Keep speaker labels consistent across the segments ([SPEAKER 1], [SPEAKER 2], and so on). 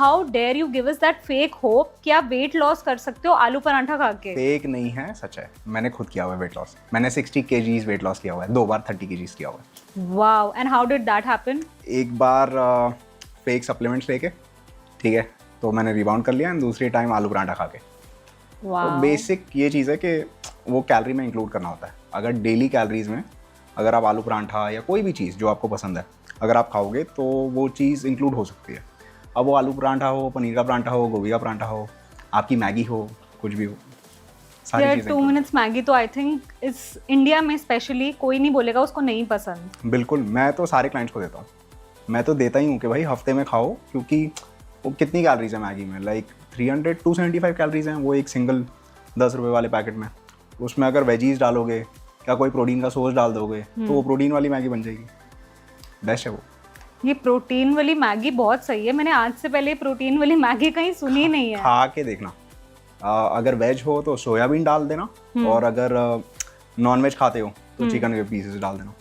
[SPEAKER 1] How dare you give us that fake hope कि आप weight loss कर सकते हो आलू पराठा खा के?
[SPEAKER 2] फेक नहीं है, सच है। मैंने खुद किया हुआ है वेट लॉस। मैंने 60 kgs वेट लॉस किया हुआ है, 2 बार 30 kgs किया हुआ है।
[SPEAKER 1] Wow, and how did that happen?
[SPEAKER 2] एक बार फेक सप्लीमेंट्स लेके, ठीक है, तो मैंने रिबाउंड कर लिया, एंड दूसरी टाइम आलू पराठा खा के। तो बेसिक ये चीज़ है कि वो कैलोरी में इंक्लूड करना होता है। अगर डेली कैलोरीज में अगर आप आलू पराठा या कोई भी चीज़ जो आपको पसंद है अगर आप खाओगे तो वो चीज़ इंक्लूड हो सकती है। अब वो आलू पराठा हो, पनीर का पराठा हो, गोभी का पराठा हो, आपकी मैगी हो, कुछ भी हो, सारी चीज़ें।
[SPEAKER 1] 2 मिनट्स मैगी तो आई थिंक इस इंडिया में स्पेशली कोई नहीं बोलेगा उसको नहीं पसंद।
[SPEAKER 2] बिल्कुल, मैं तो सारे क्लाइंट्स को देता हूँ। मैं तो देता ही हूँ कि भाई हफ्ते में खाओ, क्योंकि वो कितनी कैलोरीज है मैगी में, लाइक 275 कैलोरीज हैं वो एक सिंगल 10 रुपये वाले पैकेट में। उसमें अगर वेजीज डालोगे या कोई प्रोटीन का सोर्स डाल दोगे तो वो प्रोटीन वाली मैगी बन जाएगी। बेस्ट है वो।
[SPEAKER 1] ये प्रोटीन वाली मैगी बहुत सही है। मैंने आज से पहले प्रोटीन वाली मैगी कहीं सुनी नहीं है।
[SPEAKER 2] खा के देखना। अगर वेज हो तो सोयाबीन डाल देना, और अगर नॉन वेज खाते हो तो चिकन के पीसेस डाल देना।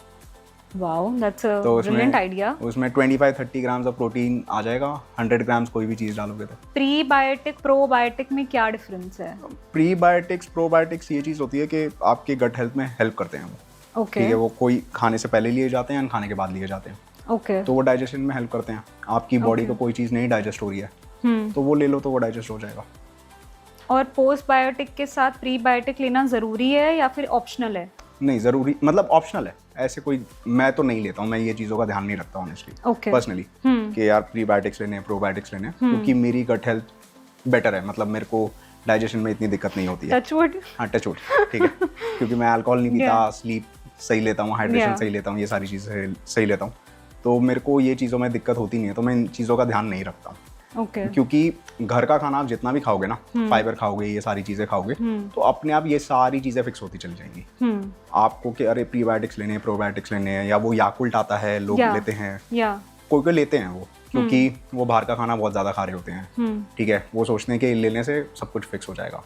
[SPEAKER 1] वाओ, दैट्स अ
[SPEAKER 2] तो
[SPEAKER 1] ब्रिलियंट आइडिया।
[SPEAKER 2] उसमें 25-30 ग्राम्स ऑफ प्रोटीन आ जाएगा, 100 ग्राम्स कोई भी चीज़ डालोगे तो।
[SPEAKER 1] प्रीबायोटिक प्रोबायोटिक में क्या डिफरेंस है?
[SPEAKER 2] प्रीबायोटिक्स प्रोबायोटिक्स ये चीज़ होती है कि आपके गट हेल्थ में हेल्प करते हैं वो।
[SPEAKER 1] ओके।
[SPEAKER 2] ठीक है, वो कोई खाने से पहले लिए जाते हैं या खाने के बाद लिए जाते हैं।
[SPEAKER 1] ओके।
[SPEAKER 2] तो वो डाइजेशन में हेल्प करते हैं। आपकी बॉडी को कोई चीज़ नहीं डाइजेस्ट हो रही है तो वो ले लो तो वो डाइजेस्ट हो जाएगा।
[SPEAKER 1] और पोस्ट बायोटिक के साथ प्रीबायोटिक लेना ज़रूरी है या फिर ऑप्शनल है?
[SPEAKER 2] नहीं ज़रूरी, मतलब ऑप्शनल है। ऐसे कोई, मैं तो नहीं लेता हूँ, मैं ये चीज़ों का ध्यान नहीं रखता ऑनेस्टली, पर्सनली, कि यार प्रीबायोटिक्स लेने हैं, प्रोबायोटिक्स लेने हैं, क्योंकि मेरी गट हेल्थ बेटर है। मतलब मेरे को डाइजेशन में इतनी दिक्कत नहीं होती है।
[SPEAKER 1] टचवुड।
[SPEAKER 2] हाँ, टचवुड, ठीक है। क्योंकि मैं अल्कोहल नहीं पीता, स्लीप सही लेता हूँ, हाइड्रेशन सही लेता हूँ, ये सारी चीज़ें सही लेता हूँ, तो मेरे को ये चीज़ों में दिक्कत होती नहीं है। तो मैं इन चीज़ों का ध्यान नहीं रखता। क्योंकि घर का खाना आप जितना भी खाओगे ना, फाइबर खाओगे, ये सारी चीजें खाओगे, तो अपने आप ये सारी चीजें फिक्स होती चली जाएंगी। आपको कि अरे प्रीबायोटिक्स लेने हैं, प्रोबायोटिक्स लेने हैं, या वो याकुल्ट आता है, लोग लेते हैं, कोई कोई लेते हैं वो, क्योंकि वो बाहर का खाना बहुत ज्यादा खा रहे होते हैं। ठीक है, वो सोचते हैं कि लेने से सब कुछ फिक्स हो जाएगा।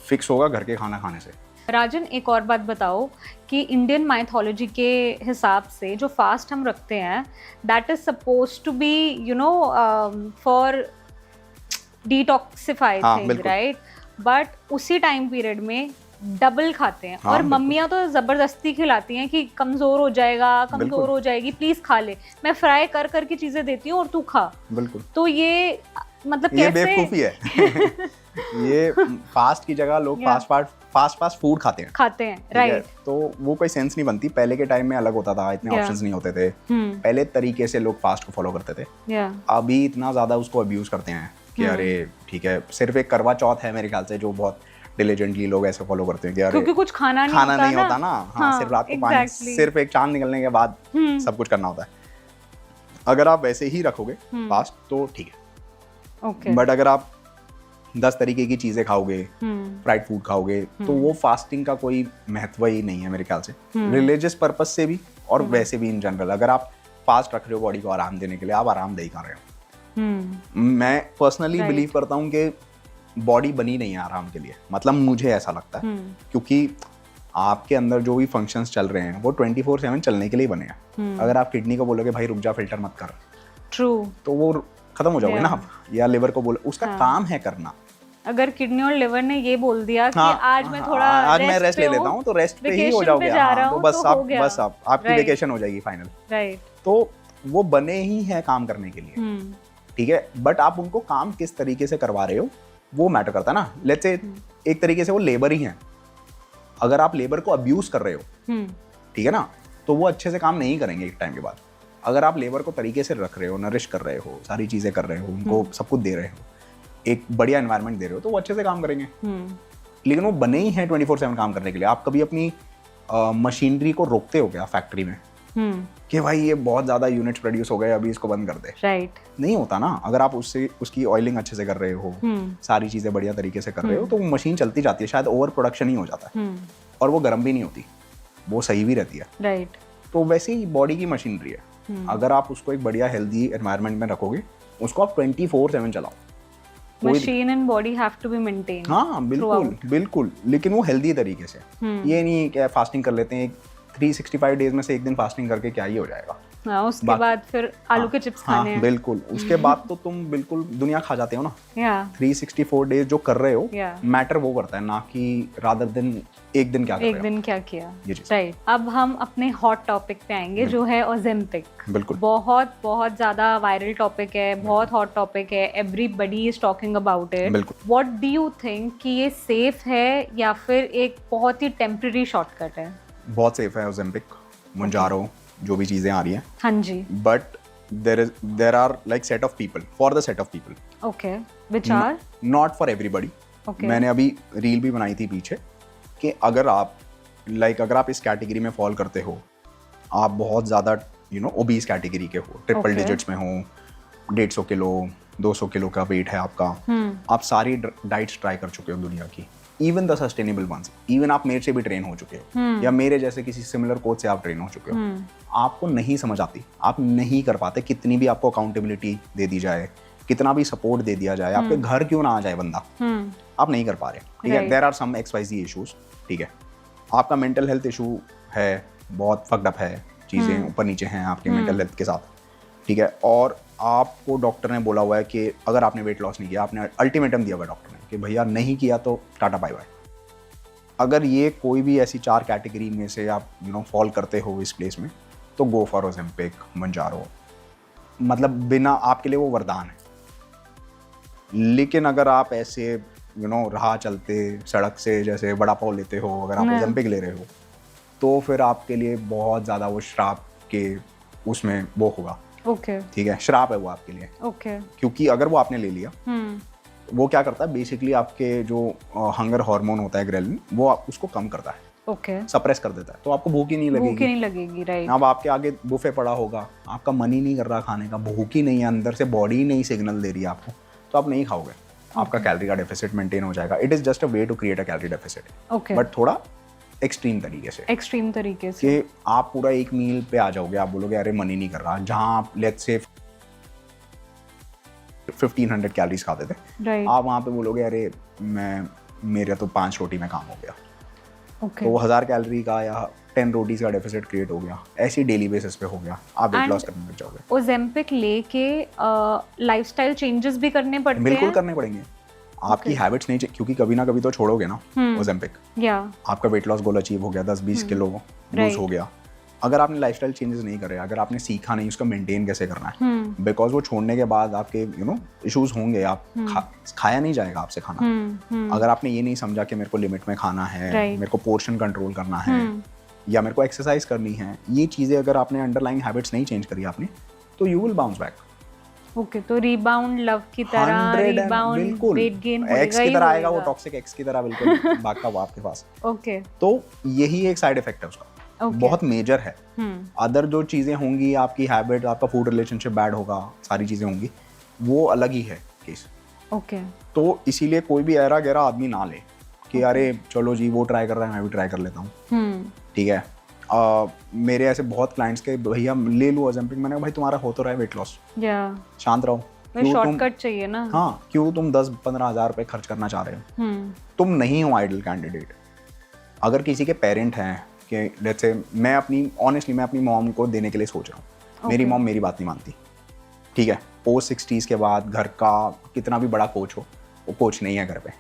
[SPEAKER 2] फिक्स होगा घर के खाना खाने से।
[SPEAKER 1] राजन, एक और बात बताओ कि इंडियन माइथोलॉजी के हिसाब से जो फास्ट हम रखते हैं that is suppose to be you know for detoxify thing, right? But उसी टाइम पीरियड में डबल खाते हैं। और मम्मियाँ तो जबरदस्ती खिलाती हैं कि कमजोर हो जाएगा, कमजोर हो जाएगी, प्लीज खा ले। मैं फ्राई कर करके चीजें देती हूँ और तू खा। बिल्कुल। तो ये मतलब
[SPEAKER 2] ये बेवकूफी है। ये फास्ट की जगह लोग फास्ट फूड खाते हैं, राइट? तो वो कोई सेंस नहीं बनती। पहले के टाइम में अलग होता था, इतने ऑप्शंस नहीं होते थे। पहले तरीके से लोग फास्ट को फॉलो करते थे। अभी इतना ज्यादा उसको अब्यूज करते हैं कि अरे ठीक है, सिर्फ एक करवा चौथ है मेरे ख्याल से जो बहुत डिलीजेंटली लोग ऐसे फॉलो करते हैं कि अरे
[SPEAKER 1] क्योंकि कुछ खाना नहीं होता ना।
[SPEAKER 2] हाँ, सिर्फ रात को पानी, सिर्फ एक चांद निकलने के बाद सब कुछ करना होता है। अगर आप वैसे ही रखोगे फास्ट तो ठीक है, बट अगर आप 10 तरीके की चीजें खाओगे, फ्राइड फूड खाओगे, तो वो फास्टिंग का कोई महत्व ही नहीं है मेरे ख्याल से, रिलीजियस पर्पज से भी और वैसे भी इन जनरल। अगर आप फास्ट रख रहे हो बॉडी को आराम देने के लिए, आप आरामदेही खा रहे हो। मैं पर्सनली बिलीव करता हूँ कि बॉडी बनी नहीं है आराम के लिए, मतलब मुझे ऐसा लगता है, क्योंकि आपके अंदर जो भी फंक्शंस चल रहे हैं वो 24/7 चलने के लिए बने हैं। अगर आप किडनी को बोलोगे भाई रुक जा, फिल्टर मत कर, ट्रू, तो वो खत्म हो जाओगे ना आप। या लिवर को बोलो, उसका काम है करना। अगर किडनी और लिवर ने ये बोल दिया कि आज मैं थोड़ा आज मैं रेस्ट ले लेता हूँ, तो रेस्ट पे ही हो जाओगे। तो बस आपकी वेकेशन हो जाएगी फाइनल, राइट? तो वो बने ही है काम करने के लिए, ठीक है, बट आप उनको काम किस तरीके से करवा रहे हो वो मैटर करता है ना। लेट्स से एक तरीके से वो लेबर ही है। अगर आप लेबर को अब्यूज कर रहे हो, ठीक है ना, तो वो अच्छे से काम नहीं करेंगे एक टाइम के बाद। अगर आप लेबर को तरीके से रख रहे हो, नरिश कर रहे हो, सारी चीजें कर रहे हो, उनको सब कुछ दे रहे हो, एक बढ़िया एनवायरनमेंट दे रहे हो, तो वो अच्छे से काम करेंगे। लेकिन वो बने ही हैं 24/7 काम करने के लिए। आप कभी अपनी मशीनरी को रोकते हो क्या फैक्ट्री में कि भाई ये बहुत ज्यादा यूनिट्स प्रोड्यूस हो गए, अभी इसको बंद कर दे, राइट? नहीं होता ना। अगर आप उसकी ऑयलिंग अच्छे से कर रहे हो, सारी चीजें बढ़िया तरीके से कर रहे हो, तो वो मशीन चलती जाती है। शायद ओवर प्रोडक्शन ही हो जाता है और वो गर्म भी नहीं होती, वो सही भी रहती है, राइट? तो वैसे ही बॉडी की मशीनरी है। अगर आप उसको एक बढ़िया हेल्दी एनवायरनमेंट में रखोगे, उसको आप 24/7 चलाओ, machine and body have to be maintain. हाँ बिल्कुल बिल्कुल, लेकिन वो हेल्दी तरीके से। ये नहीं क्या फास्टिंग कर लेते हैं 365 डेज में से एक दिन फास्टिंग करके क्या ही हो जाएगा।
[SPEAKER 1] उसके बाद फिर आलू के चिप्स खाने हैं।
[SPEAKER 2] बिल्कुल, उसके बाद तो तुम बिल्कुल दुनिया खा जाते हो ना। 364 डेज जो कर रहे हो, मैटर वो करता है, ना कि रादर दिन एक दिन क्या कर रहे हो।
[SPEAKER 1] एक दिन क्या किया, राइट। अब हम अपने हॉट टॉपिक पे आएंगे जो है ओजेम्पिक।
[SPEAKER 2] बिल्कुल,
[SPEAKER 1] बहुत बहुत ज्यादा वायरल टॉपिक है, बहुत हॉट टॉपिक है, everybody is talking about it. What do you think कि ये सेफ है या फिर एक बहुत ही टेम्पररी शॉर्टकट है?
[SPEAKER 2] बहुत सेफ है ओजेम्पिक, मोंजारो, जो भी चीजें आ रही हैं।
[SPEAKER 1] हाँ जी।
[SPEAKER 2] But there are like set of people, for the set of people,
[SPEAKER 1] okay, which are
[SPEAKER 2] not for everybody.
[SPEAKER 1] okay.
[SPEAKER 2] मैंने अभी रील भी बनाई थी पीछे कि अगर आप अगर आप इस कैटेगरी में फॉल करते हो, आप बहुत ज़्यादा ओबीस कैटेगरी के हो, ट्रिपल डिजिट्स में हो, 150 किलो 200 किलो का वेट है आपका, आप सारी डाइट्स ट्राई कर चुके हो दुनिया की, even the sustainable ones, even आप मेरे से भी ट्रेन हो चुके हो या मेरे जैसे किसी सिमिलर कोच से आप ट्रेन हो चुके हो, आपको नहीं समझ आती, आप नहीं कर पाते, कितनी भी आपको अकाउंटेबिलिटी दे दी जाए, कितना भी सपोर्ट दे दिया जाए, आपके घर क्यों ना आ जाए बंदा, आप नहीं कर पा रहे। ठीक है, there are some XYZ issues. ठीक है, आपका मेंटल हेल्थ इशू है, बहुत फक्ड अप है, चीज़ें ऊपर नीचे हैं आपके मेंटल हेल्थ के साथ। ठीक है, और आपको डॉक्टर ने बोला हुआ है कि अगर आपने वेट लॉस नहीं किया, आपने अल्टीमेटम दिया हुआ है डॉक्टर ने कि भैया नहीं किया तो टाटा बाय बाय। अगर ये कोई भी ऐसी 4 कैटेगरी में से आप फॉल करते हो इस प्लेस में, तो गो फॉर ओजेम्पिक, मोंजारो, मतलब बिना, आपके लिए वो वरदान है। लेकिन अगर आप ऐसे राह चलते सड़क से जैसे वड़ा पाव लेते हो, अगर आप ओजेम्पिक ले रहे हो, तो फिर आपके लिए बहुत ज़्यादा वो श्राप के उसमें वो होगा। ठीक है, श्राप है वो आपके लिए। क्योंकि अगर वो आपने ले लिया, वो क्या करता है बेसिकली, आपके जो हंगर हार्मोन होता है ग्रेलिन, वो उसको कम करता है, सप्रेस कर देता है, तो आपको भूख ही नहीं लगेगी।
[SPEAKER 1] राइट।
[SPEAKER 2] अब आपके आगे बुफे पड़ा होगा, आपका मन ही नहीं कर रहा खाने का, भूख ही नहीं है, अंदर से बॉडी ही नहीं सिग्नल दे रही है आपको, तो आप नहीं खाओगे, आपका कैलोरी का डेफिसिट मेंटेन हो जाएगा। It is just a way to create a calorie deficit, but थोड़ा एक्सट्रीम तरीके से कि आप पूरा एक मील पे आ जाओगे, आप बोलोगे अरे मन ही नहीं कर रहा, जहाँ आप लेट्स से 1500 कैलोरीज खाते थे, आप वहाँ पे बोलोगे अरे मेरा तो 5 रोटी में काम हो गया, तो 1000 कैलोरी का या 10 रोटीज का डेफिसिट क्रिएट हो गया, ऐसी डेली बेसिस पे हो गया, आप वेट लॉस करने लग जाओगे।
[SPEAKER 1] ओजेम्पिक लेके लाइफस्टाइल चेंजेस भी करने पड़ते हैं?
[SPEAKER 2] बिल्कुल करने पड़ेंगे, आपकी हैबिट्स नहीं, क्योंकि कभी ना कभी तो छोड़ोगे ना ओजेम्पिक। आपका वेट लॉस गोल अचीव हो गया, 10-20 किलो लूज हो गया, अगर आपने लाइफस्टाइल चेंजेस नहीं करे, अगर आपने सीखा नहीं उसको मेंटेन कैसे करना है, बिकॉज वो छोड़ने के बाद आपके इश्यूज होंगे, आप खाया नहीं जाएगा आपसे खाना। अगर आपने ये नहीं समझा कि मेरे को लिमिट में खाना है, मेरे को पोर्शन कंट्रोल करना है, या मेरे को एक्सरसाइज करनी है, ये चीज़ें अगर आपने अंडरलाइंग हैबिट्स नहीं चेंज करी आपने, तो you will bounce back.
[SPEAKER 1] Okay, तो रीबाउंड लव की तरह, रीबाउंड वेट गेन
[SPEAKER 2] एक्स की तरह आएगा, वो टॉक्सिक एक्स की तरह बिल्कुल भागता हुआ आपके पास।
[SPEAKER 1] ओके,
[SPEAKER 2] तो यही एक साइड इफेक्ट है उसका, बहुत मेजर है। अदर जो चीजें होंगी, आपकी हैबिट, आपका फूड रिलेशनशिप बैड होगा, सारी चीजें होंगी, वो अलग ही है केस।
[SPEAKER 1] ओके,
[SPEAKER 2] तो इसीलिए कोई भी ऐरा गहरा आदमी ना ले कि अरे चलो जी वो ट्राई कर रहा है, मैं भी ट्राई कर लेता हूँ। ठीक है, मेरे ऐसे बहुत क्लाइंट्स के, भैया ले लो ओजेम्पिक, मैंने कहा भाई तुम्हारा हो तो रहा है वेट लॉस, शांत रहो,
[SPEAKER 1] शॉर्टकट चाहिए ना।
[SPEAKER 2] हाँ, क्यों तुम 10-15 हज़ार रुपए खर्च करना चाह रहे हो? तुम नहीं हो आइडल कैंडिडेट। अगर किसी के पेरेंट हैं कि लेट्स से, मैं अपनी मॉम को देने के लिए सोच रहा हूँ, मेरी मॉम मेरी बात नहीं मानती। ठीक है, पोस्ट 60s के बाद घर का कितना भी बड़ा कोच हो, वो कोच नहीं है घर पे।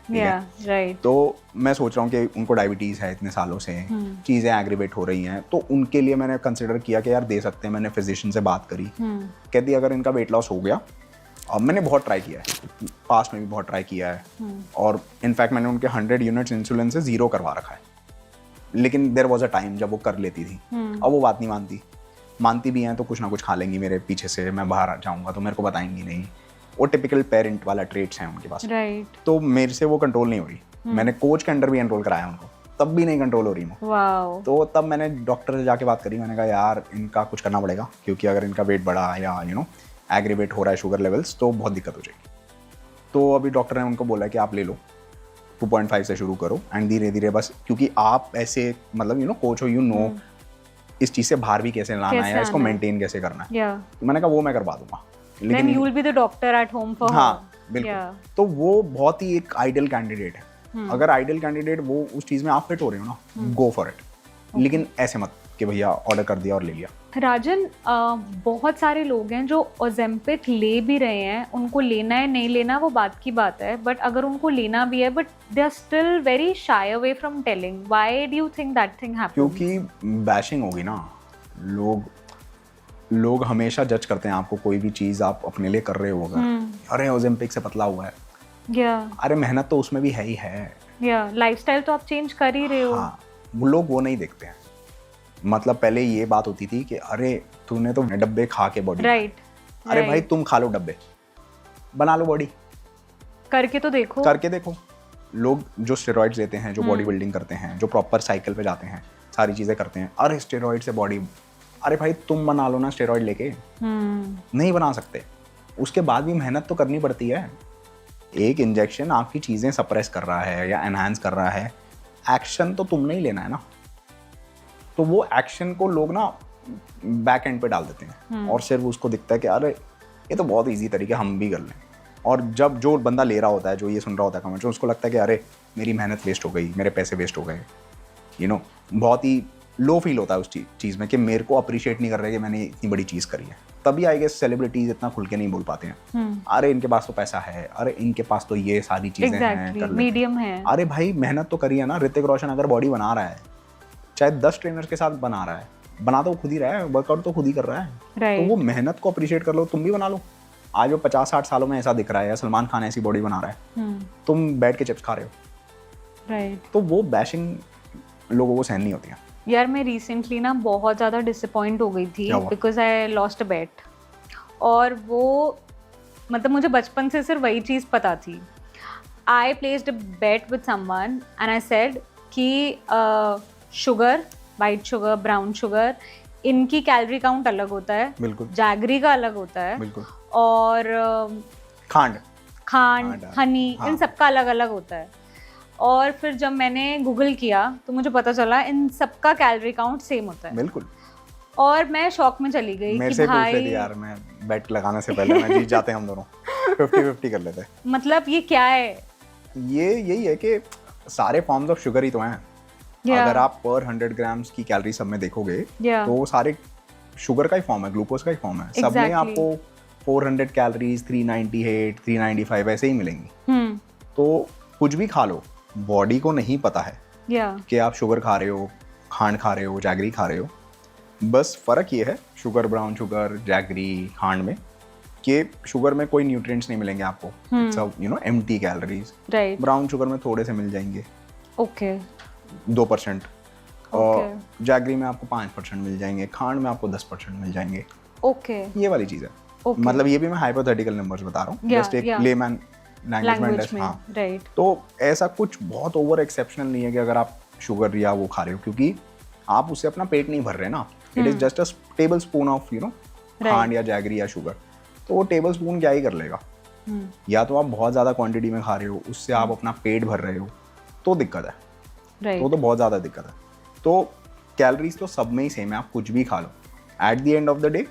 [SPEAKER 1] राइट।
[SPEAKER 2] तो मैं सोच रहा हूँ कि उनको डायबिटीज़ है इतने सालों से, चीज़ें एग्रीवेट हो रही हैं, तो उनके लिए मैंने कंसिडर किया कि यार दे सकते हैं। मैंने फिजिशियन से बात करी, कहती अगर इनका वेट लॉस हो गया, और मैंने बहुत ट्राई किया है, पास्ट में भी बहुत ट्राई किया है, और इनफैक्ट मैंने उनके 100 यूनिट्स इंसुलिन से 0 करवा रखा है, लेकिन देयर वाज अ टाइम जब वो कर लेती थी। अब वो बात नहीं मानती भी हैं तो कुछ ना कुछ खा लेंगी मेरे पीछे से, मैं बाहर आ जाऊँगा तो मेरे को बताएंगी नहीं, वो टिपिकल पेरेंट वाला ट्रेट्स हैं उनके पास। तो मेरे से वो कंट्रोल नहीं हो रही। मैंने कोच के अंडर भी एनरोल कराया उनको, तब भी नहीं कंट्रोल हो रही वो। तो तब मैंने डॉक्टर से जाके बात करी, मैंने कहा यार इनका कुछ करना पड़ेगा, क्योंकि अगर इनका वेट बढ़ा या एग्रीवेट हो रहा है शुगर लेवल्स, तो बहुत दिक्कत हो जाएगी। तो अभी डॉक्टर ने उनको बोला कि आप ले लो, 2.5 से शुरू करो, एंड धीरे धीरे, बस क्योंकि आप ऐसे मतलब कोच हो, इस चीज़ से बाहर भी कैसे लाना है, इसको मेंटेन कैसे करना है। तो मैंने कहा वो मैं करवा दूंगा,
[SPEAKER 1] लेकिन you will be the doctor at home for her.
[SPEAKER 2] हाँ बिल्कुल। तो वो बहुत ही एक आइडियल कैंडिडेट है। अगर आइडियल कैंडिडेट वो उस चीज़ में आप फिट हो रहे हो ना, गो फॉर इट, लेकिन ऐसे मत कि भैया ऑर्डर कर दिया और ले लिया।
[SPEAKER 1] राजन, बहुत सारे लोग हैं जो ओजेम्पिक ले भी रहे हैं, उनको लेना है नहीं लेना वो बात की बात है, बट अगर उनको लेना भी है but they are still very shy away from telling. Why do you think that thing happens?
[SPEAKER 2] क्योंकि बैशिंग होगी ना, लोग हमेशा जज करते हैं आपको, कोई भी चीज़ आप अपने लिए कर रहे हो अगर अरे ओजेम्पिक से पतला हुआ है, अरे मेहनत तो उसमें भी है ही है,
[SPEAKER 1] लाइफस्टाइल तो आप चेंज कर ही रहे हो।
[SPEAKER 2] हाँ, लोग वो नहीं देखते हैं। मतलब पहले ये बात होती थी कि अरे तूने तो डब्बे खा के बॉडी, अरे भाई तुम खा लो डब्बे, बना लो बॉडी,
[SPEAKER 1] करके तो देखो,
[SPEAKER 2] करके देखो। लोग जो स्टेरॉइड्स लेते हैं, जो बॉडी बिल्डिंग करते हैं, जो प्रॉपर साइकिल पे जाते हैं, सारी चीजें करते हैं, अरे स्टेरॉइड से बॉडी, अरे भाई तुम बना लो ना स्टेरॉइड लेके, नहीं बना सकते। उसके बाद भी मेहनत तो करनी पड़ती है। एक इंजेक्शन आपकी चीजें सप्रेस कर रहा है या एनहांस कर रहा है, एक्शन तो तुमने ही लेना है ना। तो वो एक्शन को लोग ना बैक एंड पे डाल देते हैं और सिर्फ उसको दिखता है कि अरे ये तो बहुत इजी तरीके हम भी कर लें। और जब जो बंदा ले रहा होता है, जो ये सुन रहा होता है कमेंट्स, उसको लगता है कि अरे मेरी मेहनत वेस्ट हो गई, मेरे पैसे वेस्ट हो गए, बहुत ही लो फील होता है उस चीज़ में कि मेरे को अप्रिशिएट नहीं कर रहे कि मैंने इतनी बड़ी चीज़ करी है। तभी आई गेस सेलिब्रिटीज इतना खुल के नहीं बोल पाते हैं, अरे इनके पास तो पैसा है, अरे इनके पास तो ये सारी चीजें हैं, कर
[SPEAKER 1] मीडियम है।
[SPEAKER 2] अरे भाई मेहनत तो करी है ना। ऋतिक रोशन अगर बॉडी बना रहा है, चाहे 10 ट्रेनर्स के साथ बना रहा है, बना तो खुद ही रहा है, वर्कआउट तो खुद ही कर रहा है, तो वो मेहनत को अप्रिशिएट कर लो, तुम भी बना लो। आज वो 50-60 सालों में ऐसा दिख रहा है, या सलमान खान ऐसी बॉडी बना रहा है, तुम बैठ के चिप्स खा रहे हो, तो वो बैशिंग लोगों को सहन नहीं होती है।
[SPEAKER 1] यार मैं रिसेंटली ना बहुत ज़्यादा डिसअपॉइंट हो गई थी बिकॉज आई लॉस्ट अ बेट, और वो मतलब मुझे बचपन से सिर्फ वही चीज़ पता थी। I placed a bet with someone and I said कि sugar, white sugar, brown sugar, इनकी कैलोरी काउंट अलग होता है, बिल्कुल, जैगरी का अलग होता है, बिल्कुल, और खांड, हनी, इन सबका अलग अलग होता है। और फिर जब मैंने गूगल किया तो मुझे पता चला इन सबका कैलोरी काउंट सेम होता है, बिल्कुल। और मैं शॉक में चली गई कि भाई
[SPEAKER 2] यार मैं बेट लगाने से पहले मैं जीत जाते हम दोनों 50-50 कर लेते।
[SPEAKER 1] मतलब ये क्या है?
[SPEAKER 2] ये यही है कि सारे फॉर्म्स ऑफ शुगर ही तो हैं। अगर आप पर 100 ग्राम्स की कैलोरी सब में देखोगे तो सारे शुगर का ही फॉर्म है, ग्लूकोज का ही फॉर्म है। सब में आपको 400 कैलोरीज, 398, 395 ऐसे ही मिलेंगी। तो कुछ भी खा लो, बॉडी को नहीं पता है कि आप शुगर खा रहे हो, खांड खा रहे हो, जैगरी खा रहे हो। बस फर्क ये है शुगर, ब्राउन शुगर, जैगरी, खांड में, कि शुगर में कोई न्यूट्रिएंट्स नहीं मिलेंगे आपको, सब एम्प्टी कैलोरीज। ब्राउन शुगर में थोड़े से मिल जाएंगे, 2%, और जैगरी में आपको 5% मिल जाएंगे, खांड में आपको 10% मिल जाएंगे। ये वाली चीज है। मतलब ये भी मैं हाइपोथेटिकल नंबर्स बता रहा हूँ, जस्ट एक लेमैन लैंग्वेज में। हाँ, तो ऐसा कुछ बहुत ओवर एक्सेप्शनल नहीं है कि अगर आप शुगर या वो खा रहे हो, क्योंकि आप उससे अपना पेट नहीं भर रहे ना। It is just a table spoon of खांड या जैगरी या शुगर। तो वो टेबल स्पून क्या ही कर लेगा। या तो आप बहुत ज्यादा क्वांटिटी में खा रहे हो, उससे आप अपना पेट भर रहे हो, तो दिक्कत है। तो बहुत ज्यादा दिक्कत है। तो कैलोरीज तो सब में ही सेम है, आप कुछ भी खा लो, at the end of the day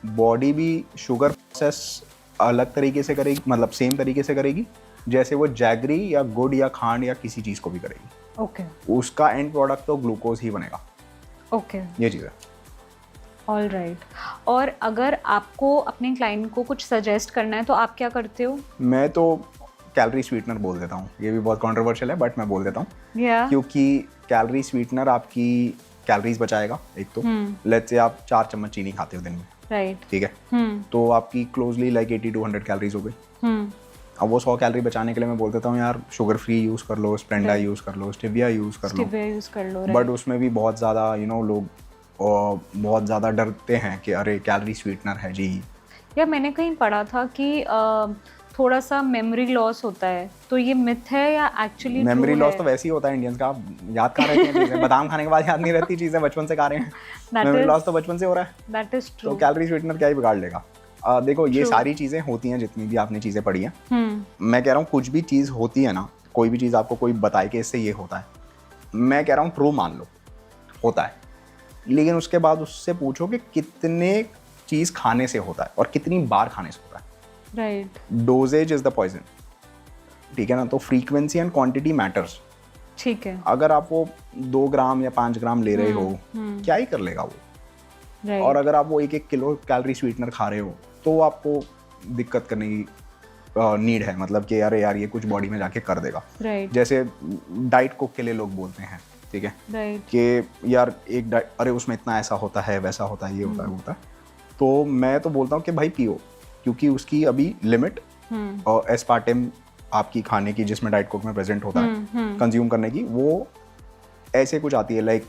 [SPEAKER 2] body भी शुगर प्रोसेस अलग तरीके से करेगी, मतलब सेम तरीके से करेगी जैसे वो जैगरी या गुड़ या खांड या किसी चीज को भी करेगी। उसका एंड प्रोडक्ट तो ग्लूकोज ही बनेगा। ये चीज है।
[SPEAKER 1] All right. और अगर आपको अपने क्लाइंट को कुछ सजेस्ट करना है तो आप क्या करते हो?
[SPEAKER 2] मैं तो कैलोरी स्वीटनर बोल देता हूँ। ये भी बहुत कंट्रोवर्शियल है, बट मैं बोल देता हूँ क्योंकि कैलोरी स्वीटनर आपकी कैलोरीज बचाएगा। एक तो लेट्स से आप 4 चम्मच चीनी खाते हो दिन में, राइट, ठीक है, तो आपकी क्लोजली लाइक 80 to 100 कैलोरीज हो गई। अब वो 100 कैलोरी बचाने के लिए मैं बोल देता हूँ यार शुगर फ्री यूज कर लो, स्प्लेंडा यूज कर लो, स्टेविया यूज कर लो। बट उसमें भी बहुत ज़्यादा लोग बहुत ज़्यादा डरते हैं कि अरे कैलोरी स्वीटनर है जी।
[SPEAKER 1] या मैंने कहीं पढ़ा था कि थोड़ा सा मेमोरी लॉस होता है, तो ये मिथ है या एक्चुअली
[SPEAKER 2] मेमोरी लॉस तो वैसे ही होता है इंडियंस का, याद खा रहे हैं चीजें, बादाम खाने के बाद याद नहीं रहती चीजें, बचपन से खा रहे हैं। मेमोरी लॉस तो बचपन से हो रहा है। That is true. तो कैलोरी स्वीटनर क्या ही बिगाड़ लेगा। देखो ये सारी चीजें होती हैं, जितनी भी आपने चीजें पढ़ी हैं। मैं कह रहा हूँ कुछ भी चीज होती है ना, कोई भी चीज आपको कोई बताए कि इससे ये होता है, मैं कह रहा हूँ ट्रू मान लो, होता है, लेकिन उसके बाद उससे पूछो कि कितने चीज खाने से होता है और कितनी बार खाने से होता है। Right. Dosage is the poison, ठीक है ना। तो फ्रीक्वेंसी एंड क्वांटिटी मैटर्स।
[SPEAKER 1] ठीक है।
[SPEAKER 2] अगर आप वो 2 ग्राम या 5 ग्राम ले रहे हो, क्या ही कर लेगा वो।
[SPEAKER 1] Right.
[SPEAKER 2] और अगर आप वो 1-1 किलो कैलोरी स्वीटनर खा रहे हो तो आपको दिक्कत करने की नीड है, मतलब कि अरे यार ये कुछ बॉडी में जाके कर देगा।
[SPEAKER 1] Right.
[SPEAKER 2] जैसे डाइट कोक के लिए लोग बोलते हैं, ठीक है,
[SPEAKER 1] Right.
[SPEAKER 2] कि यार एक डाइट, अरे उसमें इतना ऐसा होता है, वैसा होता है, ये होता है, वो होता है। तो मैं तो बोलता हूँ कि भाई पियो, क्योंकि उसकी अभी लिमिट और एस्पार्टेम आपकी खाने की जिसमें डाइट कोक में प्रेजेंट होता है कंज्यूम करने की, वो ऐसे कुछ आती है like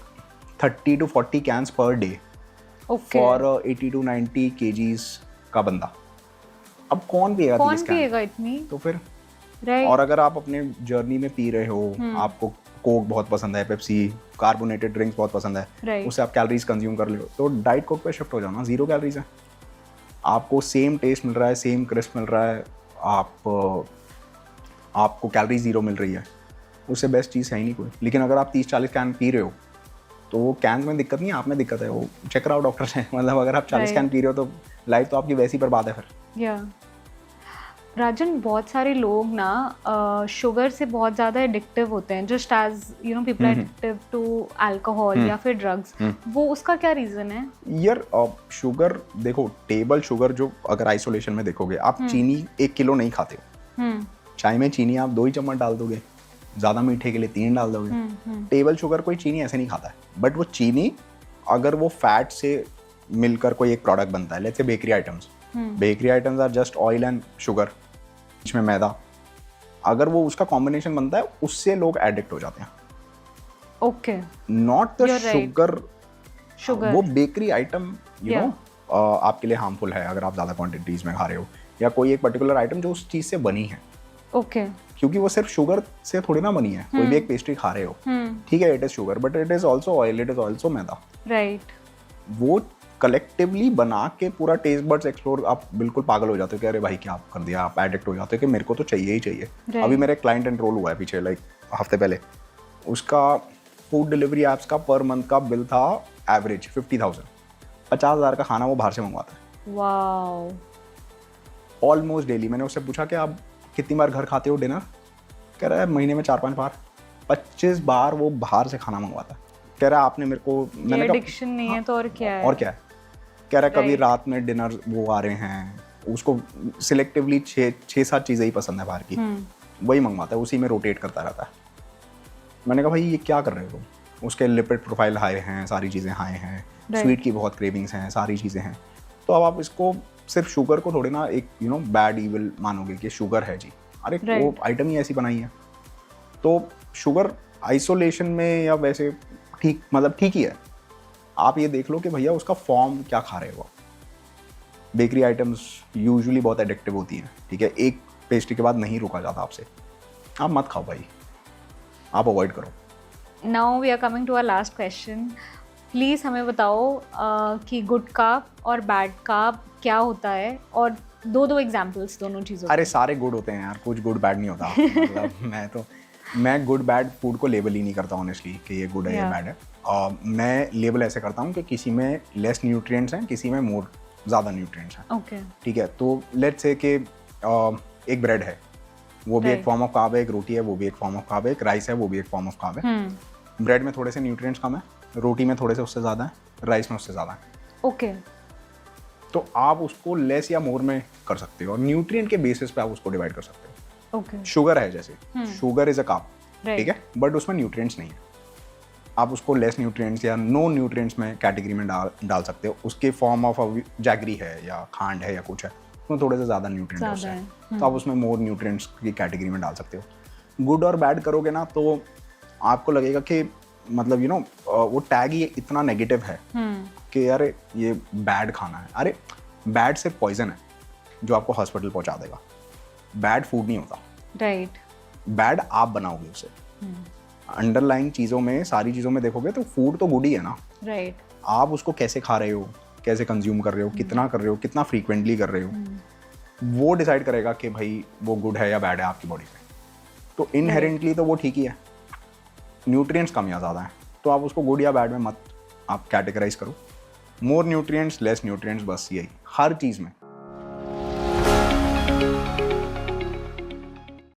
[SPEAKER 2] 30 to 40 cans per day for 80 to 90 kgs का बंदा। अब कौन पिएगा 30 कैन?
[SPEAKER 1] इतनी?
[SPEAKER 2] तो फिर
[SPEAKER 1] right.
[SPEAKER 2] और अगर आप अपने जर्नी में पी रहे हो, आपको कोक बहुत पसंद है, पेप्सी, कार्बोनेटेड ड्रिंक्स बहुत पसंद है,
[SPEAKER 1] right.
[SPEAKER 2] उससे आप कैलोरीज कंज्यूम कर ले हो, तो डाइट कोक पे शिफ्ट हो जाओ ना, 0 कैलोरीज है, आपको सेम टेस्ट मिल रहा है, सेम क्रिस्प मिल रहा है, आपको कैलोरी 0 मिल रही है, उससे बेस्ट चीज़ है ही नहीं कोई। लेकिन अगर आप 30-40 कैन पी रहे हो तो वो कैन में दिक्कत नहीं है, आप में दिक्कत है, वो चेक कराओ डॉक्टर से। मतलब अगर आप 40 कैन पी रहे हो तो लाइफ तो आपकी वैसी बर्बाद है फिर।
[SPEAKER 1] या राजन, बहुत सारे लोग ना शुगर से बहुत ज़्यादा एडिक्टिव होते हैं, just as you know people addictive to alcohol या फिर ड्रग्स, वो उसका क्या रीज़न है? यार
[SPEAKER 2] शुगर देखो, टेबल शुगर जो अगर आइसोलेशन में देखोगे, आप चीनी 1 किलो नहीं खाते हो, चाय में चीनी आप 2 ही चम्मच डाल दोगे, ज़्यादा मीठे के लिए 3 डाल दोगे। टेबल शुगर कोई चीनी ऐसे नहीं खाता है, बट वो चीनी अगर वो फैट से मिलकर कोई एक प्रोडक्ट बनता है, let's say bakery items are just oil and sugar, इसमें मैदा, अगर वो उसका कॉम्बिनेशन बनता है, उससे लोग एडिक्ट हो जाते हैं।
[SPEAKER 1] ओके,
[SPEAKER 2] नॉट द शुगर, वो बेकरी आइटम यू नो आपके लिए हार्मफुल है अगर आप ज़्यादा क्वांटिटीज में खा रहे हो, या कोई एक पर्टिकुलर आइटम जो उस चीज़ से बनी है।
[SPEAKER 1] ओके,
[SPEAKER 2] क्योंकि वो सिर्फ शुगर से थोड़ी ना बनी है, कोई भी एक पेस्ट्री खा रहे हो, ठीक है, it is sugar but it is also oil, it is also maida,
[SPEAKER 1] right.
[SPEAKER 2] वो कलेक्टिवली बना के पूरा टेस्ट बड्स एक्सप्लोर, आप बिल्कुल पागल हो जाते हो कि अरे भाई क्या कर दिया, आप एडिक्ट हो जाते हो कि मेरे को तो चाहिए ही चाहिए। अभी मेरे क्लाइंट एनरोल हुआ है पीछे लाइक हफ्ते पहले, उसका फूड डिलीवरी एप्स का पर मंथ का बिल था एवरेज 50,000, 50,000 का खाना वो बाहर से मंगवाता है।
[SPEAKER 1] Wow,
[SPEAKER 2] almost daily. मैंने उससे पूछा कि आप कितनी बार घर खाते हो डिनर? कह रहा है महीने में 4-5 बार। 25 बार वो बाहर से खाना मंगवाता है। कह रहा है आपने मेरे को, मैंने कहा
[SPEAKER 1] एडिक्शन नहीं है तो और क्या है?
[SPEAKER 2] और क्या है? कह रहा है कभी रात में डिनर वो आ रहे हैं, उसको सिलेक्टिवली 6-7 चीज़ें ही पसंद है बाहर की, वही मंगवाता है, उसी में रोटेट करता रहता है। मैंने कहा भाई ये क्या कर रहे हो? उसके लिपिड प्रोफाइल हाई हैं, सारी चीज़ें हाई हैं, स्वीट की बहुत क्रेविंग्स हैं, सारी चीज़ें हैं। तो अब आप इसको सिर्फ शुगर को थोड़ी ना एक यू नो बैड इविल मानोगे कि शुगर है जी, अरे वो आइटम ही ऐसी बनाई है। तो शुगर आइसोलेशन में या वैसे ठीक, मतलब ठीक ही है। आप ये देख लो कि भैया उसका फॉर्म क्या खा रहे हो। बेकरी आइटम्स यूजुअली बहुत एडिक्टिव होती हैं, ठीक है, एक पेस्ट्री के बाद नहीं रुका जाता आपसे, आप मत खाओ भाई, आप अवॉइड करो।
[SPEAKER 1] Now we are coming to our last question. Please हमें बताओ कि गुड कार्ब और बैड कार्ब क्या होता है, और दो एग्जांपल्स दोनों चीज़ों।
[SPEAKER 2] अरे सारे गुड होते हैं यार, कुछ गुड बैड नहीं होता। मतलब मैं गुड बैड फूड को लेबल ही नहीं करता ऑनेस्टली कि ये गुड है या बैड है। मैं लेबल ऐसे करता हूँ कि किसी में लेस न्यूट्रिएंट्स हैं, किसी में मोर ज़्यादा न्यूट्रिएंट्स हैं।
[SPEAKER 1] ओके,
[SPEAKER 2] ठीक है, तो लेट्स से कि एक ब्रेड है, वो भी एक फॉर्म ऑफ कार्ब है, एक रोटी है, वो भी एक फॉर्म ऑफ कार्ब है, एक राइस है, वो भी एक फॉर्म ऑफ कार्ब है। ब्रेड में थोड़े से न्यूट्रिएंट्स कम है, रोटी में थोड़े से उससे ज़्यादा है, राइस में उससे ज़्यादा है।
[SPEAKER 1] ओके,
[SPEAKER 2] तो आप उसको लेस या मोर में कर सकते हो, और न्यूट्रिएंट के बेसिस पे आप उसको डिवाइड कर सकते हो।
[SPEAKER 1] ओके,
[SPEAKER 2] शुगर है जैसे, शुगर इज अ कार्ब, ठीक है, बट उसमें न्यूट्रिएंट्स नहीं है, आप उसको लेस न्यूट्रिएंट्स या नो न्यूट्रिएंट्स में कैटेगरी में डाल सकते हो। उसके फॉर्म ऑफ जैगरी है या खांड है या कुछ है, उसमें थोड़े से ज़्यादा न्यूट्रिएंट्स हैं, तो आप उसमें मोर न्यूट्रिएंट्स की कैटेगरी में डाल सकते हो। गुड और बैड करोगे ना तो आपको लगेगा कि मतलब यू नो वो टैग ही इतना नेगेटिव है कि यार ये बैड खाना है। अरे बैड सिर्फ पॉइजन है जो आपको हॉस्पिटल पहुंचा देगा, बैड फूड नहीं होता।
[SPEAKER 1] राइट,
[SPEAKER 2] बैड आप बनाओगे उसे। अंडरलाइंग चीज़ों में, सारी चीज़ों में देखोगे तो फूड तो गुड ही है ना।
[SPEAKER 1] राइट,
[SPEAKER 2] आप उसको कैसे खा रहे हो, कैसे कंज्यूम कर रहे हो, कितना कर रहे हो, कितना फ्रीक्वेंटली कर रहे हो, वो डिसाइड करेगा कि भाई वो गुड है या बैड है आपकी बॉडी पे। तो इनहेरेंटली तो वो ठीक ही है, न्यूट्रिएंट्स कम या ज़्यादा है, तो आप उसको गुड या बैड में मत आप कैटेगराइज करो। मोर न्यूट्रिएंट्स, लेस न्यूट्रिएंट्स, बस यही हर चीज़ में।